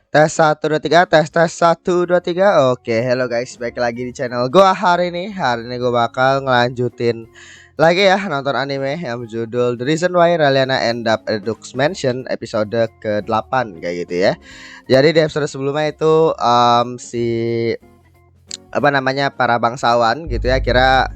Tes satu 2 3 tes satu 2 3. Oke, hello guys, balik lagi di channel gua hari ini. Hari ini gua bakal ngelanjutin lagi ya nonton anime yang berjudul The Reason Why Raeliana End Up at Duke's Mansion episode ke-8 kayak gitu ya. Jadi di episode sebelumnya itu si apa namanya para bangsawan gitu ya kira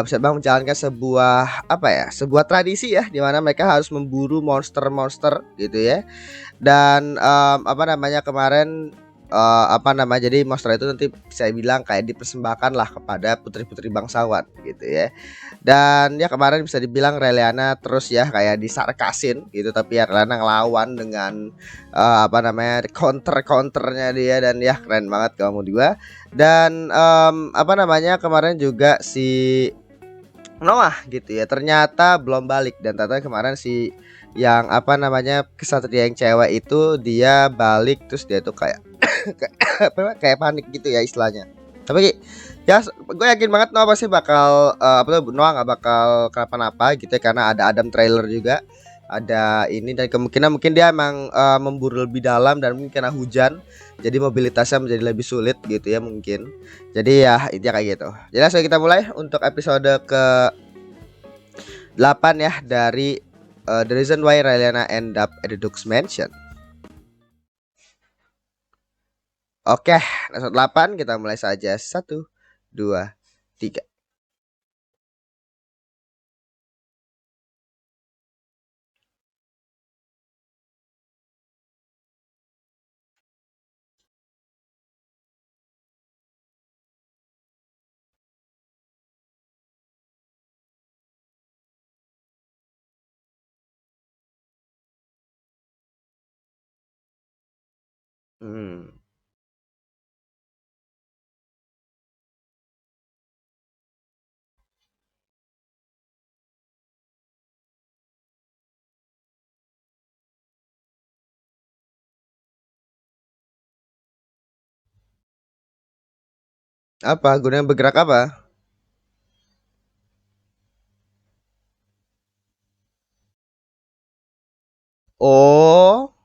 bisa bang menjalankan sebuah apa ya sebuah tradisi ya di mana mereka harus memburu monster-monster gitu ya dan apa namanya kemarin apa namanya jadi monster itu nanti saya bilang kayak dipersembahkan lah kepada putri-putri bangsawan gitu ya. Dan ya kemarin bisa dibilang Reliana terus ya kayak disarkasin gitu tapi ya Reliana ngelawan dengan apa namanya counternya dia dan ya keren banget kamu juga. Dan apa namanya kemarin juga si Noah gitu ya ternyata belum balik dan ternyata kemarin si yang apa namanya kesatria yang cewek itu dia balik terus dia tuh kayak kayak panik gitu ya istilahnya. Tapi ya gue yakin banget Noah pasti bakal apa tuh Noah nggak bakal kenapa-napa gitu ya karena ada Adam trailer juga ada ini dan kemungkinan mungkin dia emang memburu lebih dalam dan mungkin karena hujan jadi mobilitasnya menjadi lebih sulit gitu ya mungkin. Jadi ya intinya kayak gitu. Jadi langsung kita mulai untuk episode ke 8 ya dari The Reason Why Raeliana End Up at the Duke's Mansion. Oke, episode 8 kita mulai saja. Satu, dua, tiga. Hmm. Apa gunanya bergerak apa? Oh,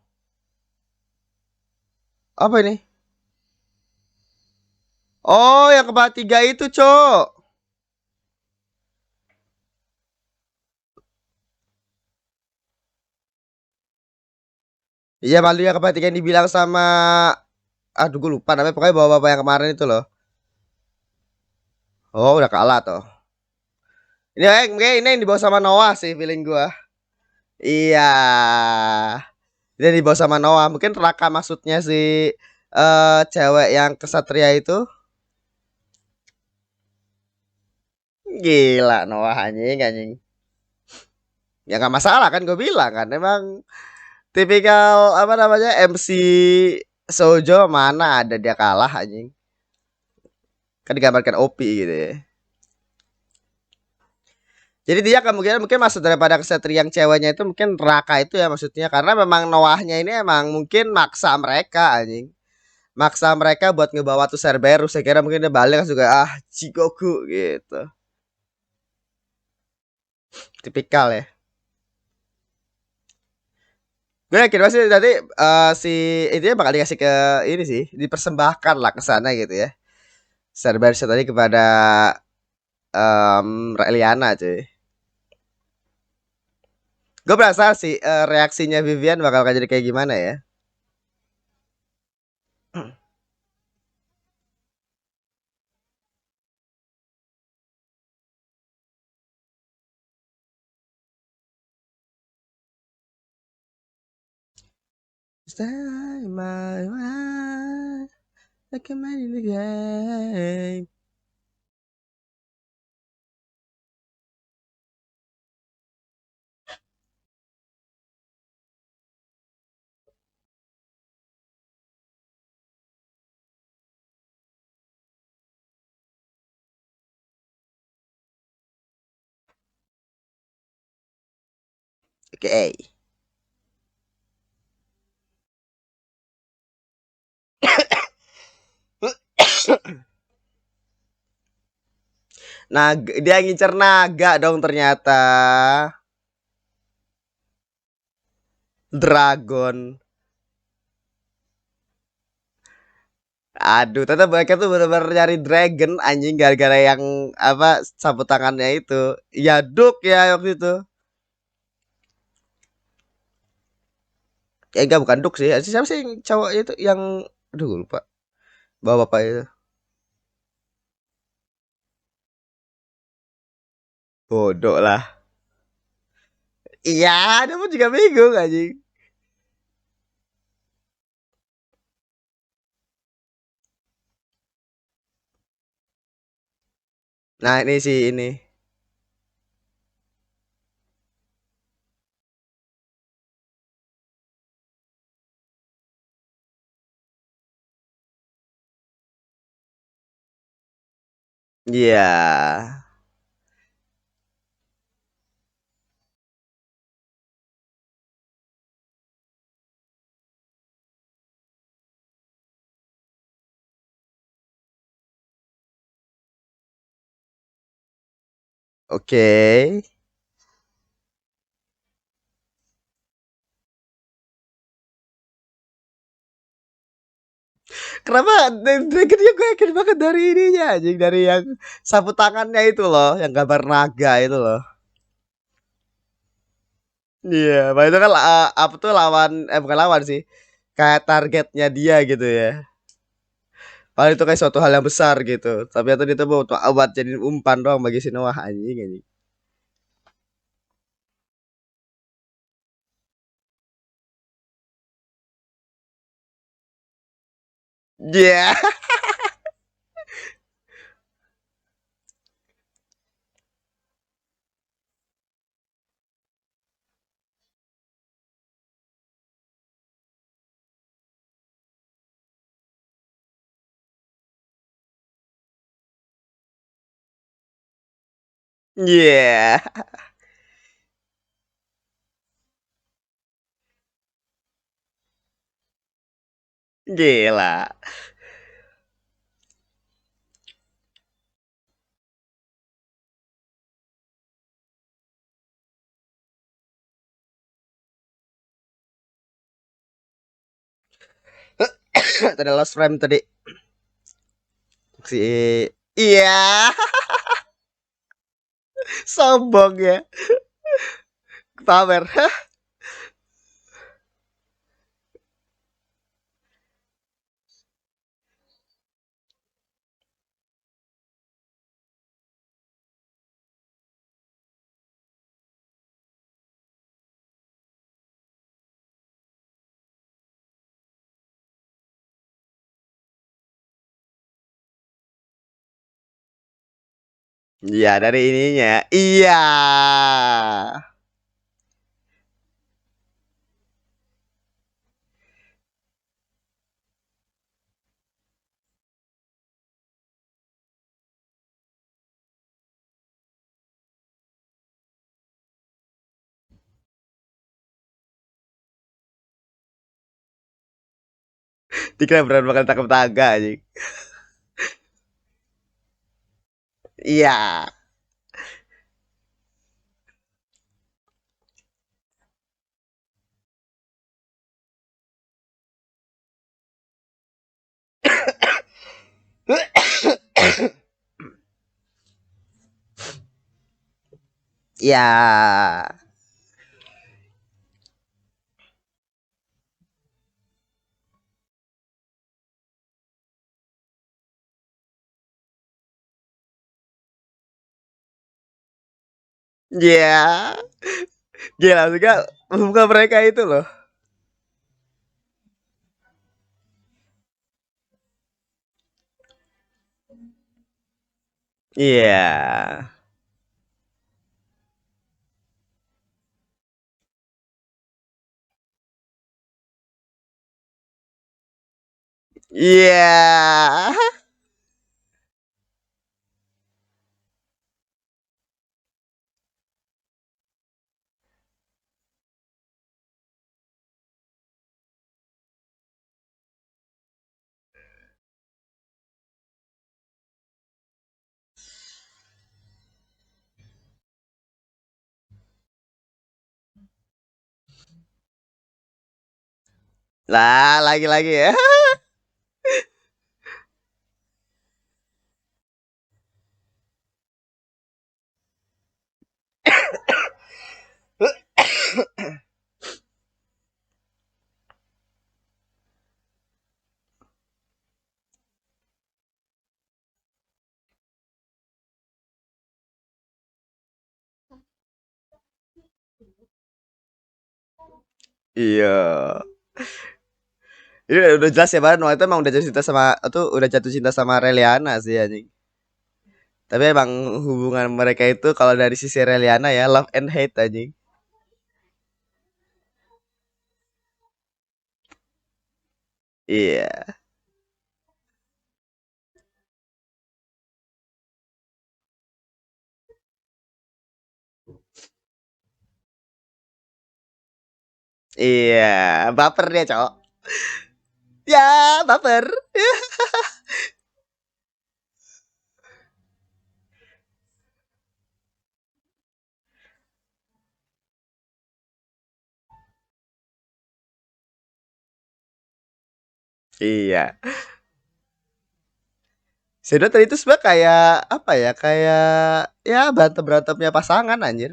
apa ini? Oh, yang kebalik tiga itu, Cok. Iya, malu yang kebalik tiga yang dibilang sama aduh gue lupa namanya pokoknya bapak-bapak yang kemarin itu loh. Oh, udah kalah tuh. Ini kayak ini yang dibawa sama Noah sih feeling gua. Iya. Ini yang dibawa sama Noah. Mungkin Raka maksudnya si cewek yang kesatria itu. Gila Noah anjing anjing. Ya nggak masalah kan gue bilang kan emang tipikal apa namanya MC Sojo mana ada dia kalah anjing. Kan digambarkan OP gitu ya. Jadi dia kemungkinan mungkin maksud daripada kesatria yang ceweknya itu mungkin Raka itu ya maksudnya karena memang Noahnya ini emang mungkin maksa mereka anjing. Maksa mereka buat ngebawa tuh Cerberus. Saya kira mungkin dia balik juga ah Jigoku gitu. Tipikal ya. Gue yakin pasti nanti si intinya bakal dikasih ke ini sih, dipersembahkan lah ke sana gitu ya. Cerberus tadi kepada Reliana cuy. Gue berasa sih reaksinya Vivian bakal jadi kayak gimana ya. Stay my way, like a man in the game. Oke. Okay. Naga, dia ngincer naga dong ternyata. Dragon. Aduh, ternyata mereka tuh bener-bener nyari dragon anjing gara-gara yang apa sapu tangannya itu. Ya Duk ya waktu itu. Ya enggak bukan Duk sih. Siapa sih yang cowok itu yang aduh gua lupa. Bapak-bapak itu. Bodoh lah. Iya, dia pun juga bingung anjing. Nah, ini sih ini. Iya. Oke. Kenapa Dragonnya gue yakin banget dari ininya anjing dari yang sapu tangannya itu loh, yang gambar naga itu loh. Iya, Pak itu kan apa tuh lawan bukan lawan sih. Kayak targetnya dia gitu ya. Padahal itu kayak suatu hal yang besar gitu. Tapi itu tuh buat jadi umpan doang bagi si Noah anjing anjing. Iya. Yeah. Iya. Yeah. Gila. Tadi lost frame tadi si iya, sombong ya. Pamer. Iya dari ininya. Iya. Dikira beneran bakal tangkap tangga anjing. Iya. Iya. Iya. Gila juga bukan mereka itu loh. Iya. Iya. Lah, lagi-lagi ya. Iya. Ini udah jelas ya Baran, waktu itu emang udah jatuh cinta sama itu udah jatuh cinta sama Reliana sih anjing. Tapi emang hubungan mereka itu kalau dari sisi Reliana ya love and hate anjing. Iya. Iya, baper dia, Cok. Ya, baper. Iya. Sedot tadi itu sebenarnya kayak apa ya? Kayak ya berantem-berantemnya pasangan anjir.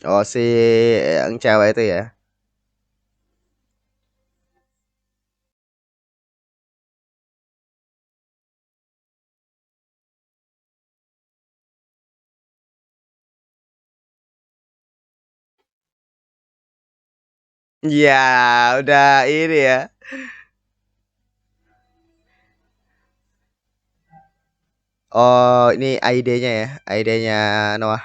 Oh, si yang cewek itu ya. Iya, udah ini ya. Oh, ini ID-nya ya, ID-nya Noah.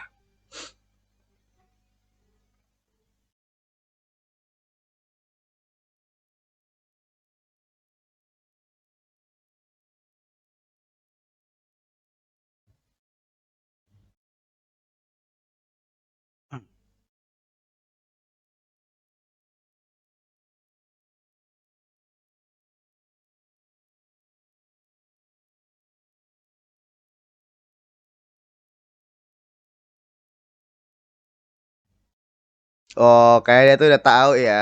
Oh, kayak dia tuh udah tahu ya.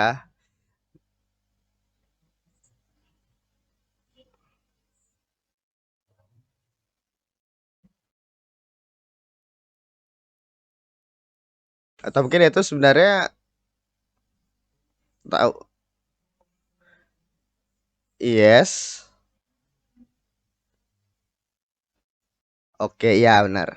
Atau mungkin itu sebenarnya tahu. Yes. Oke, iya benar.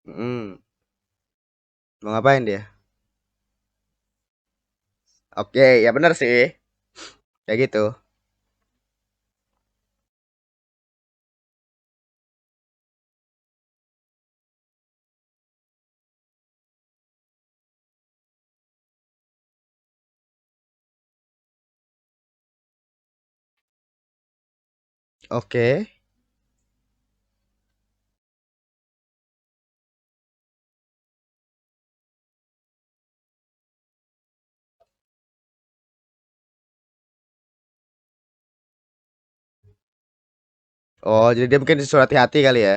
Hmm. Mau ngapain dia? Oke, ya benar sih. Kayak gitu. Oke. Oh, jadi dia mungkin disuruh hati-hati kali ya.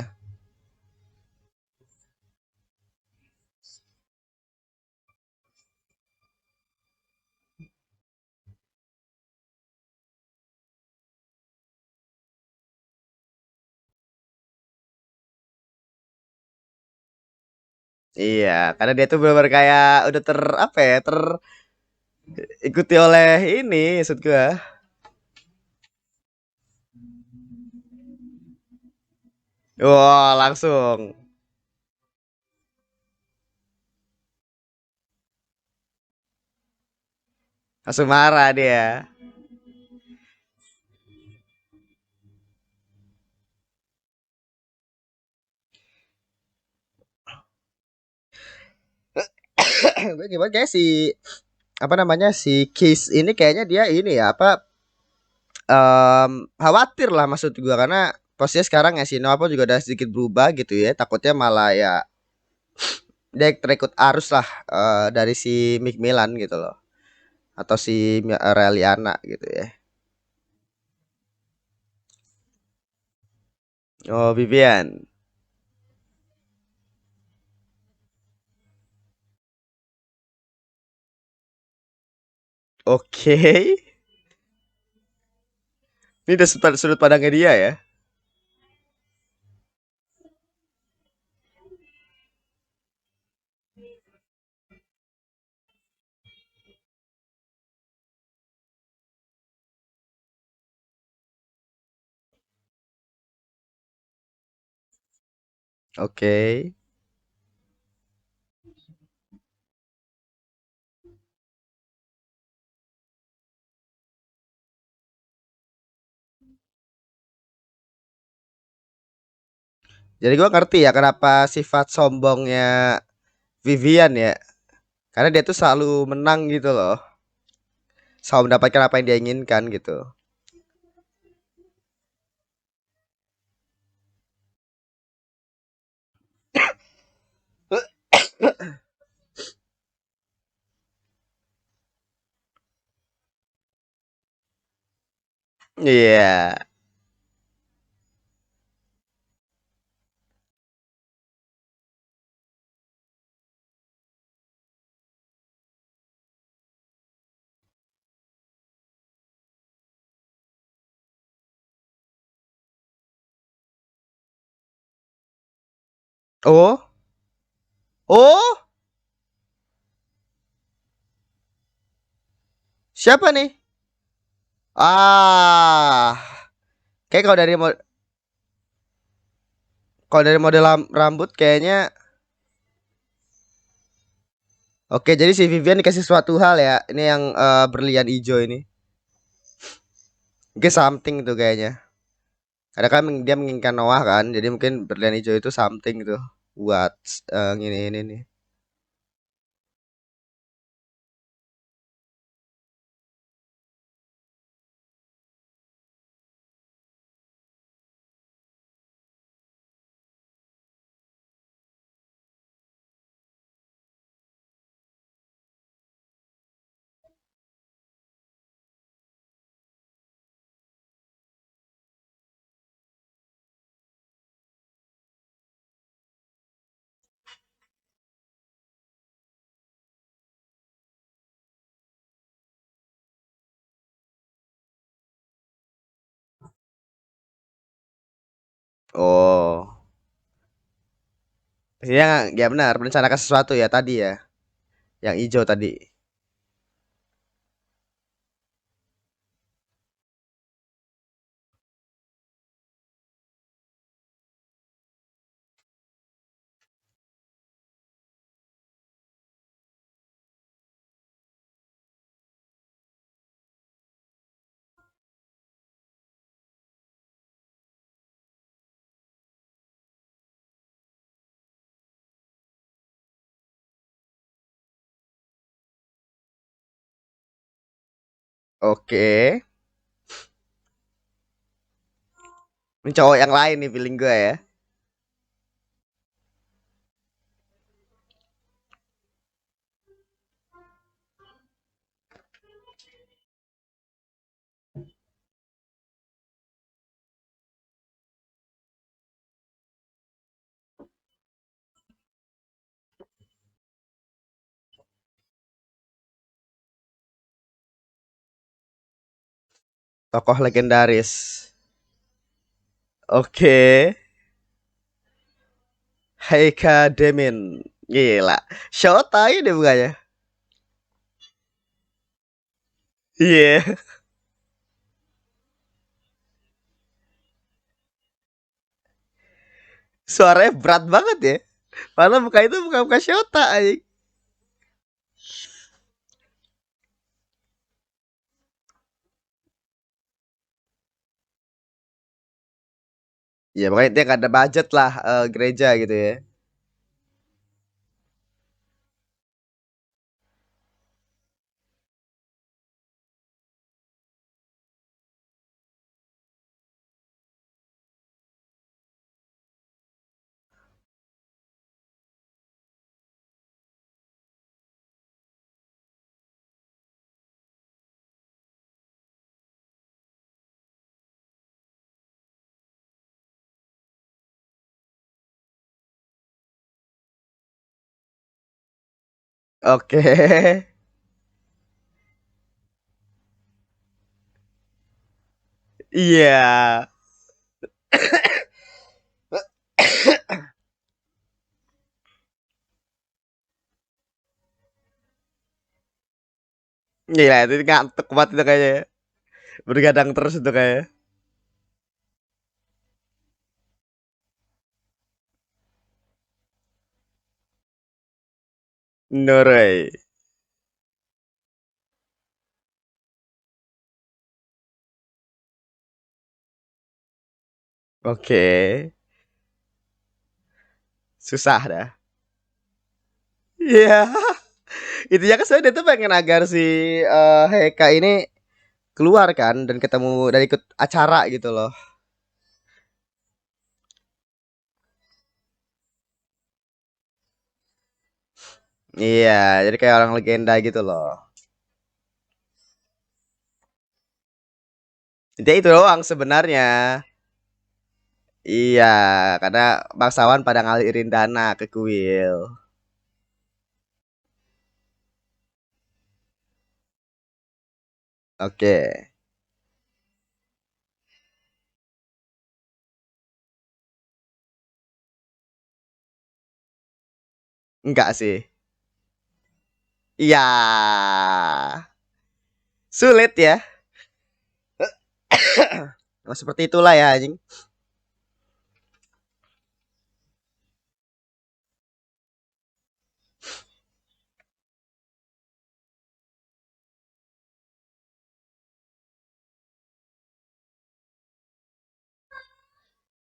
Iya, karena dia tuh benar kayak udah apa ya, terikuti oleh ini, maksud gua. Wah, langsung marah dia. Gue gimana kayak si apa namanya si Kiss ini kayaknya dia ini ya apa khawatir lah maksud gua karena posisinya sekarang ya si Noah pun juga udah sedikit berubah gitu ya. Takutnya malah ya dia terikut arus lah dari si Mick Milan gitu loh atau si Reliana gitu ya. Oh, Vivian. Oke. Ini udah sudut pandangnya dia ya. Oke. Jadi gua ngerti ya kenapa sifat sombongnya Vivian ya. Karena dia tuh selalu menang gitu loh. Selalu mendapatkan apa yang dia inginkan gitu. Iya. Oh, oh, siapa nih? Ah, kayak kalau dari model rambut kayaknya oke. Jadi si Vivian dikasih suatu hal ya. Ini yang berlian hijau ini. Oke, something tuh kayaknya. Ada kan dia menginginkan Noah kan. Jadi mungkin berlian hijau itu something tuh buat ini nih. Oh, ya, ya benar. Merencanakan sesuatu ya tadi ya. Yang hijau tadi. Oke. Ini cowok yang lain nih feeling gue ya. Tokoh legendaris. Oke. Heika Demin. Gila. Shota ini bukannya. Iya. Suaranya berat banget ya. Padahal muka itu muka Shota anjing. Ya makanya dia gak ada budget lah gereja gitu ya. Oke. Iya. Gila itu ngantuk banget itu kayaknya ya. Bergadang terus itu kayaknya. Norway. Oke. Susah dah. Iya. Intinya kan saya tuh pengen agar si Heka ini keluar kan dan ketemu dan ikut acara gitu loh. Iya, jadi kayak orang legenda gitu loh. Jadi itu doang sebenarnya. Iya, karena bangsawan pada ngalirin dana ke kuil. Oke, enggak sih. Iya, sulit ya. Nah, seperti itulah ya anjing.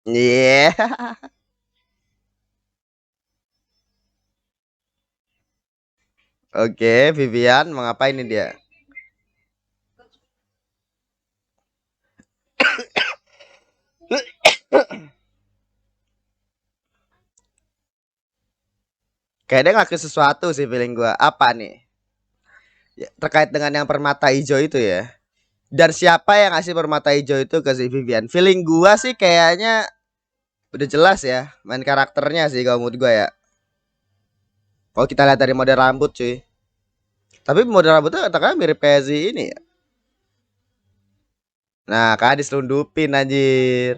Iya. Oke, Vivian mau ngapain nih dia? Kayaknya dia ngelakuin sesuatu sih feeling gua. Apa nih? Ya, terkait dengan yang permata hijau itu ya. Dan siapa yang ngasih permata hijau itu ke si Vivian? Feeling gua sih kayaknya udah jelas ya main karakternya sih kalau menurut gua ya. Kalau kita lihat dari model rambut cuy. Tapi model rambutnya katakan mirip kayak si ini ya. Nah, kan diselundupin anjir.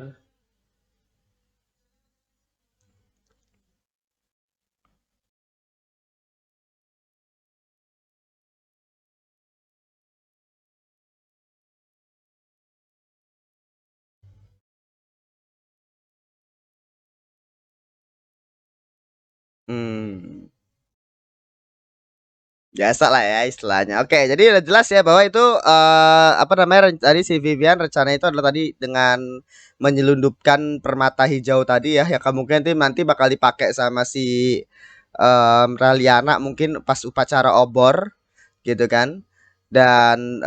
Hmm. Biasa lah ya istilahnya. Oke, jadi udah jelas ya bahwa itu apa namanya tadi si Vivian rencana itu adalah tadi dengan menyelundupkan permata hijau tadi ya yang kemungkinan nanti bakal dipakai sama si Raliana mungkin pas upacara obor gitu kan. Dan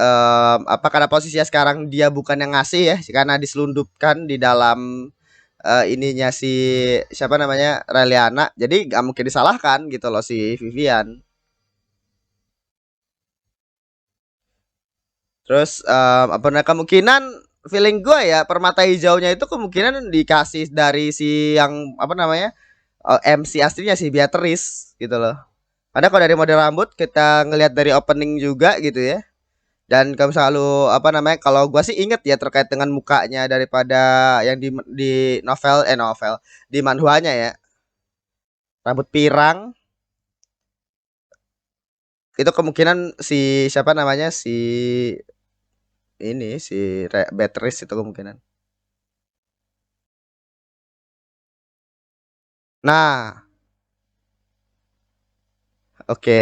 apa karena posisinya sekarang dia bukan yang ngasih ya karena diselundupkan di dalam ininya si siapa namanya Raliana. Jadi nggak mungkin disalahkan gitu loh si Vivian. Terus apa nah kemungkinan feeling gue ya permata hijaunya itu kemungkinan dikasih dari si yang apa namanya MC aslinya si Beatrice gitu loh. Ada kalau dari model rambut kita ngelihat dari opening juga gitu ya. Dan kalau misalnya lu apa namanya kalau gua sih inget ya terkait dengan mukanya daripada yang di novel di manhwanya ya. Rambut pirang itu kemungkinan si siapa namanya si ini si Beatrice itu kemungkinan. Nah, oke.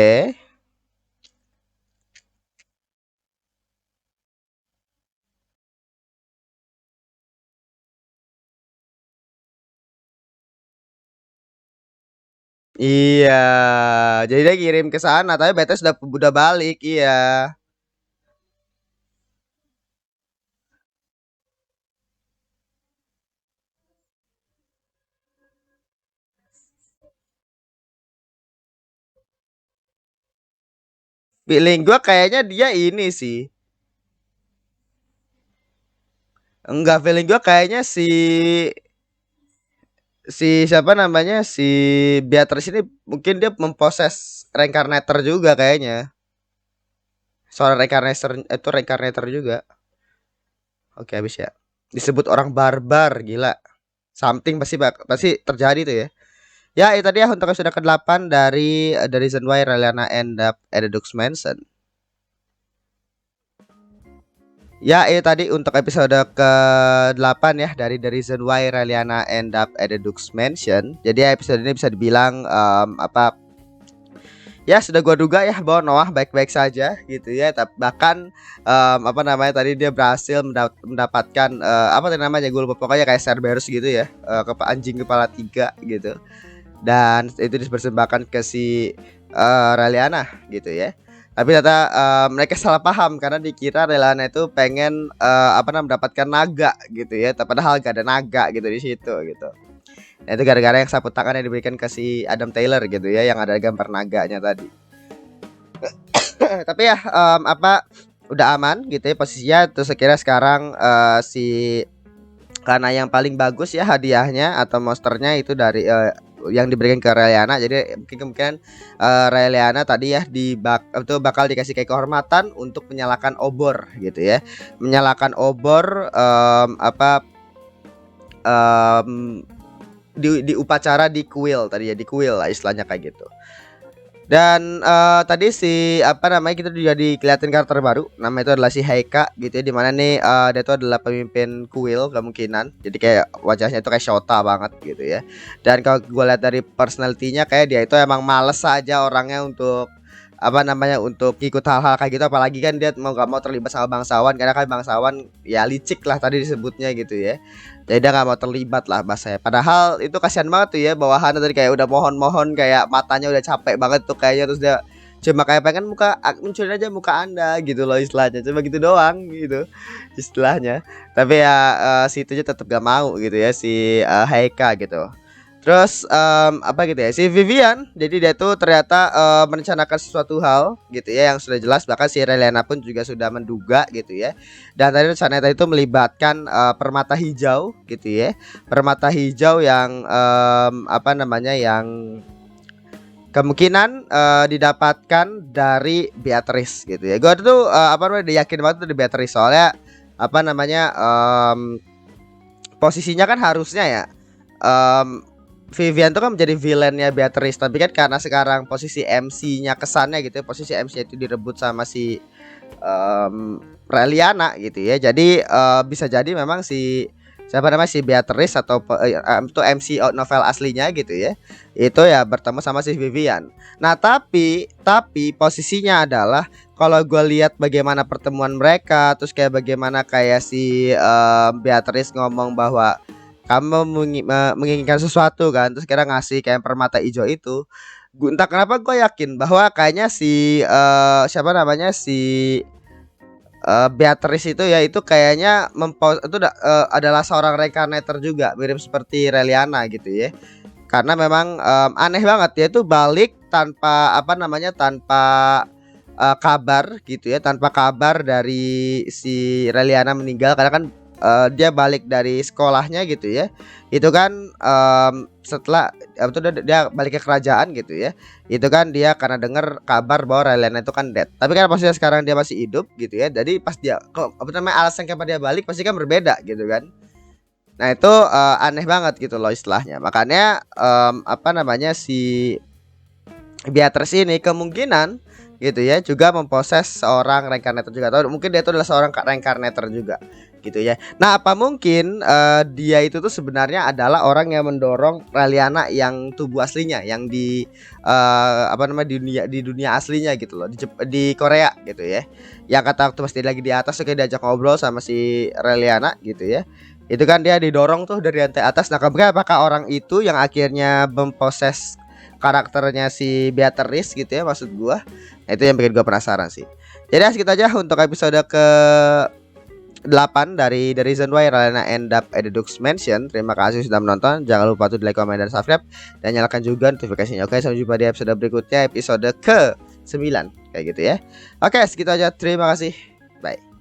Iya, jadi dia kirim ke sana, tapi BTS udah balik, iya. Feeling gua kayaknya dia ini sih. Enggak, feeling gua kayaknya si siapa namanya si Beatrice ini mungkin dia memproses reincarnator juga kayaknya. Soal reincarnator itu reincarnator juga. Oke, habis ya. disebut orang barbar, gila. Something pasti terjadi tuh ya. Ya, itu tadi ya untuk episode ke-8 dari The Reason Why Reliana End Up at the Duke's Mansion. Ya, itu tadi untuk episode ke-8 ya dari The Reason Why Reliana End Up at the Duke's Mansion. Jadi episode ini bisa dibilang ya sudah gua duga ya bahwa Noah baik-baik saja gitu ya. Bahkan apa namanya tadi dia berhasil mendapatkan apa namanya gue lupa, pokoknya kayak Cerberus gitu ya, anjing kepala 3 gitu. Dan itu dipersembahkan ke si Reliana gitu ya. Tapi ternyata mereka salah paham karena dikira Reliana itu pengen apa namanya mendapatkan naga gitu ya. Padahal gak ada naga gitu di situ gitu. Nah, itu gara-gara yang sapu tangan yang diberikan ke si Adam Taylor gitu ya, yang ada gambar naganya tadi. Tapi ya apa udah aman gitu ya posisinya. Terus sekira sekarang si karena yang paling bagus ya hadiahnya atau monsternya itu dari yang diberikan ke Reliana. Jadi mungkin kemungkinan Reliana tadi ya itu bakal dikasih kayak kehormatan untuk menyalakan obor gitu ya. Menyalakan obor apa di upacara di kuil tadi ya, di kuil lah istilahnya kayak gitu. Dan tadi si apa namanya kita juga dikelihatin karakter baru, nama itu adalah si Heika gitu ya, dimana nih dia itu adalah pemimpin kuil kemungkinan. Jadi kayak wajahnya itu kayak Shota banget gitu ya. Dan kalau gue lihat dari personalitinya kayak dia itu emang males aja orangnya untuk apa namanya untuk ikut hal-hal kayak gitu, apalagi kan dia mau gak mau terlibat sama bangsawan karena kan bangsawan ya licik lah tadi disebutnya gitu ya. Jadi dia gak mau terlibat lah bahasanya. Padahal itu kasihan banget tuh ya, bawahannya tadi kayak udah mohon-mohon, kayak matanya udah capek banget tuh kayaknya, terus dia cuma kayak pengen munculin aja muka anda gitu loh istilahnya, cuma gitu doang gitu istilahnya. Tapi ya situ aja tetap gak mau gitu ya si Heika gitu. Terus apa gitu ya si Vivian, jadi dia tuh ternyata merencanakan sesuatu hal gitu ya yang sudah jelas, bahkan si Reliana pun juga sudah menduga gitu ya. Dan tadi rencananya itu melibatkan permata hijau gitu ya, permata hijau yang apa namanya yang kemungkinan didapatkan dari Beatrice gitu ya. Gue tuh apa namanya yakin banget tuh di Beatrice, soalnya apa namanya posisinya kan harusnya ya Vivian tuh kan menjadi villainnya Beatrice, tapi kan karena sekarang posisi MC-nya kesannya gitu ya, posisi MC itu direbut sama si Reliana gitu ya. Jadi bisa jadi memang si siapa namanya si Beatrice atau itu MC novel aslinya gitu ya, itu ya bertemu sama si Vivian. Nah tapi posisinya adalah kalau gue lihat bagaimana pertemuan mereka, terus kayak bagaimana kayak si Beatrice ngomong bahwa kamu menginginkan sesuatu kan, terus kira ngasih kayak permata hijau itu. Entah kenapa gue yakin bahwa kayaknya si siapa namanya si Beatrice itu ya, itu kayaknya itu adalah seorang reincarnator juga, mirip seperti Reliana gitu ya. Karena memang aneh banget ya, itu balik tanpa apa namanya tanpa kabar gitu ya, tanpa kabar dari si Reliana meninggal, karena kan dia balik dari sekolahnya gitu ya. Itu kan setelah itu dia balik ke kerajaan gitu ya. Itu kan dia karena dengar kabar bahwa Reliana itu kan dead. Tapi kan posisinya sekarang dia masih hidup gitu ya. Jadi pas dia apa namanya alasan kenapa dia balik pasti kan berbeda gitu kan. Nah itu aneh banget gitu loh istilahnya. Makanya apa namanya si Beatrice ini kemungkinan gitu ya juga memproses seorang reincarnator juga, atau mungkin dia itu adalah seorang reincarnator juga gitu ya. Nah apa mungkin dia itu tuh sebenarnya adalah orang yang mendorong Reliana yang tubuh aslinya, yang di apa namanya di dunia aslinya gitu loh, di Korea gitu ya, yang kata waktu pasti lagi di atas oke diajak ngobrol sama si Reliana gitu ya. Itu kan dia didorong tuh dari lantai atas. Nah apakah orang itu yang akhirnya memproses karakternya si Beatrice gitu ya maksud gua. Nah, itu yang bikin gua penasaran sih. Jadi segitu aja untuk episode ke 8 dari The Reason Why Reliana End Up at the Duke's Mansion. Terima kasih sudah menonton. Jangan lupa tuh like, comment, dan subscribe, dan nyalakan juga notifikasinya. Oke, sampai jumpa di episode berikutnya, episode ke 9 kayak gitu ya. Oke, segitu aja. Terima kasih. Bye.